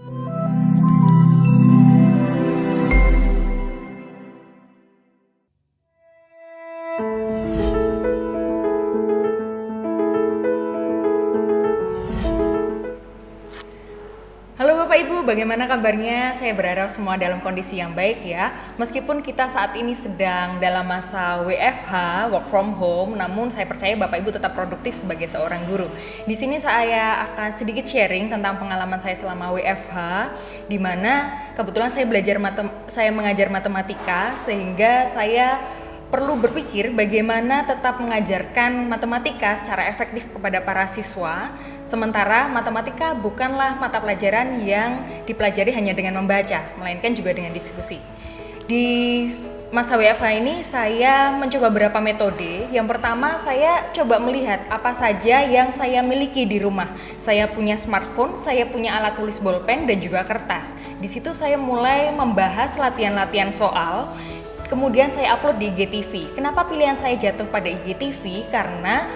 Halo Bapak Ibu, bagaimana kabarnya? Saya berharap semua dalam kondisi yang baik ya. Meskipun kita saat ini sedang dalam masa WFH, work from home, namun saya percaya Bapak Ibu tetap produktif sebagai seorang guru. Di sini saya akan sedikit sharing tentang pengalaman saya selama WFH, di mana kebetulan saya mengajar matematika, sehingga saya perlu berpikir bagaimana tetap mengajarkan matematika secara efektif kepada para siswa, sementara matematika bukanlah mata pelajaran yang dipelajari hanya dengan membaca, melainkan juga dengan diskusi. Di masa WFH ini saya mencoba beberapa metode. Yang pertama, saya coba melihat apa saja yang saya miliki di rumah. Saya punya smartphone, saya punya alat tulis bolpen dan juga kertas. Di situ saya mulai membahas latihan-latihan soal. Kemudian saya upload di IGTV. Kenapa pilihan saya jatuh pada IGTV? Karena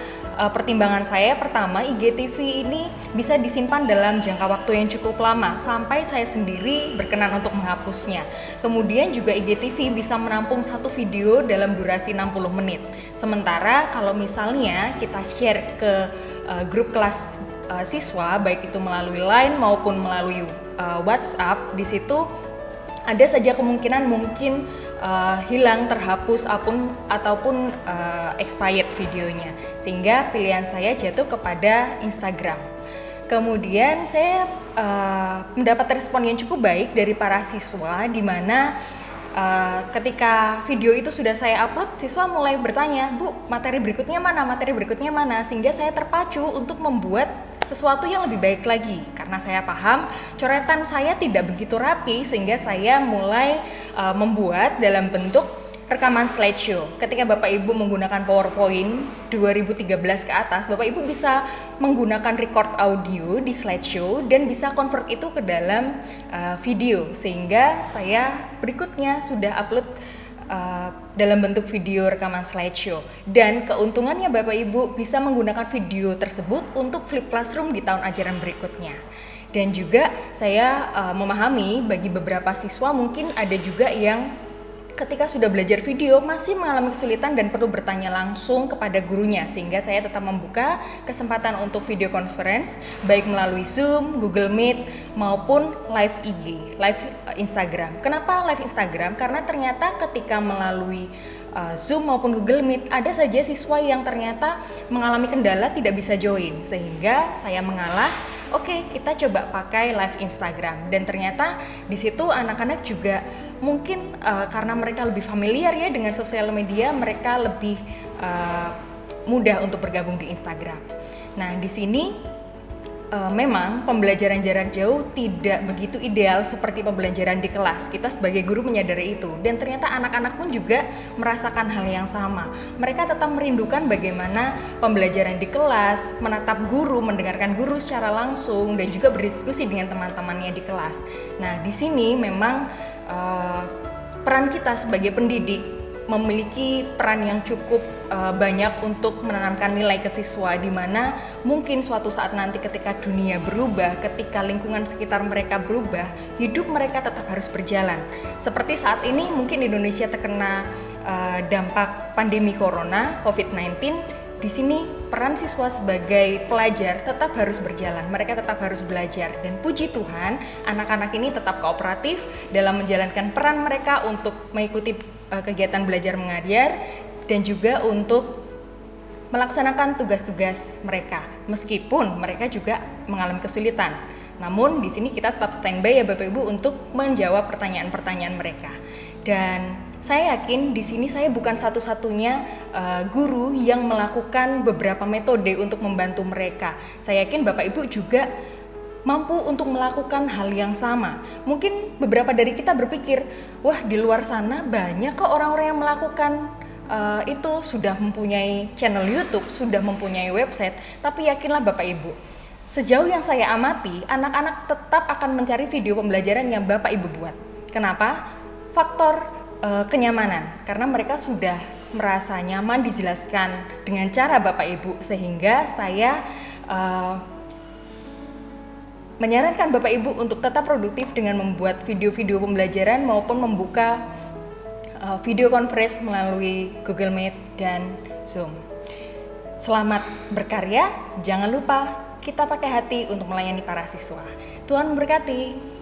pertimbangan saya pertama, IGTV ini bisa disimpan dalam jangka waktu yang cukup lama sampai saya sendiri berkenan untuk menghapusnya. Kemudian juga IGTV bisa menampung satu video dalam durasi 60 menit. Sementara kalau misalnya kita share ke grup kelas siswa, baik itu melalui Line maupun melalui WhatsApp, di situ ada saja kemungkinan mungkin hilang, terhapus ataupun expired videonya, sehingga pilihan saya jatuh kepada Instagram. Kemudian saya mendapat respon yang cukup baik dari para siswa, di mana ketika video itu sudah saya upload, siswa mulai bertanya, "Bu, materi berikutnya mana?" Sehingga saya terpacu untuk membuat sesuatu yang lebih baik lagi, karena saya paham coretan saya tidak begitu rapi, sehingga saya mulai membuat dalam bentuk rekaman slideshow. Ketika Bapak Ibu menggunakan PowerPoint 2013 ke atas, Bapak Ibu bisa menggunakan record audio di slideshow dan bisa convert itu ke dalam video, sehingga saya berikutnya sudah upload dalam bentuk video rekaman slideshow. Dan keuntungannya Bapak Ibu bisa menggunakan video tersebut untuk flip classroom di tahun ajaran berikutnya. Dan juga saya memahami bagi beberapa siswa mungkin ada juga yang ketika sudah belajar video masih mengalami kesulitan dan perlu bertanya langsung kepada gurunya, sehingga saya tetap membuka kesempatan untuk video conference baik melalui Zoom, Google Meet maupun live IG, live Instagram. Kenapa live Instagram? Karena ternyata ketika melalui Zoom maupun Google Meet ada saja siswa yang ternyata mengalami kendala tidak bisa join, sehingga saya mengalah, oke, kita coba pakai live Instagram. Dan ternyata di situ anak-anak juga mungkin karena mereka lebih familiar ya dengan sosial media, mereka lebih mudah untuk bergabung di Instagram. Nah, di sini memang pembelajaran jarak jauh tidak begitu ideal seperti pembelajaran di kelas. Kita sebagai guru menyadari itu, dan ternyata anak-anak pun juga merasakan hal yang sama. Mereka tetap merindukan bagaimana pembelajaran di kelas, menatap guru, mendengarkan guru secara langsung, dan juga berdiskusi dengan teman-temannya di kelas. Nah, di sini memang peran kita sebagai pendidik memiliki peran yang cukup banyak untuk menanamkan nilai ke siswa, di mana mungkin suatu saat nanti ketika dunia berubah, ketika lingkungan sekitar mereka berubah, hidup mereka tetap harus berjalan. Seperti saat ini mungkin Indonesia terkena dampak pandemi corona COVID-19, di sini peran siswa sebagai pelajar tetap harus berjalan, mereka tetap harus belajar, dan puji Tuhan anak-anak ini tetap kooperatif dalam menjalankan peran mereka untuk mengikuti kegiatan belajar mengajar dan juga untuk melaksanakan tugas-tugas mereka, meskipun mereka juga mengalami kesulitan. Namun di sini kita tetap standby ya Bapak Ibu untuk menjawab pertanyaan-pertanyaan mereka. Dan saya yakin di sini saya bukan satu-satunya guru yang melakukan beberapa metode untuk membantu mereka. Saya yakin Bapak Ibu juga mampu untuk melakukan hal yang sama. Mungkin beberapa dari kita berpikir, wah di luar sana banyak kok orang-orang yang melakukan itu, sudah mempunyai channel YouTube, sudah mempunyai website. Tapi yakinlah Bapak Ibu, sejauh yang saya amati, anak-anak tetap akan mencari video pembelajaran yang Bapak Ibu buat. Kenapa? Faktor kenyamanan, karena mereka sudah merasa nyaman dijelaskan dengan cara Bapak Ibu, sehingga saya menyarankan Bapak Ibu untuk tetap produktif dengan membuat video-video pembelajaran maupun membuka video conference melalui Google Meet dan Zoom. Selamat berkarya, jangan lupa kita pakai hati untuk melayani para siswa. Tuhan memberkati.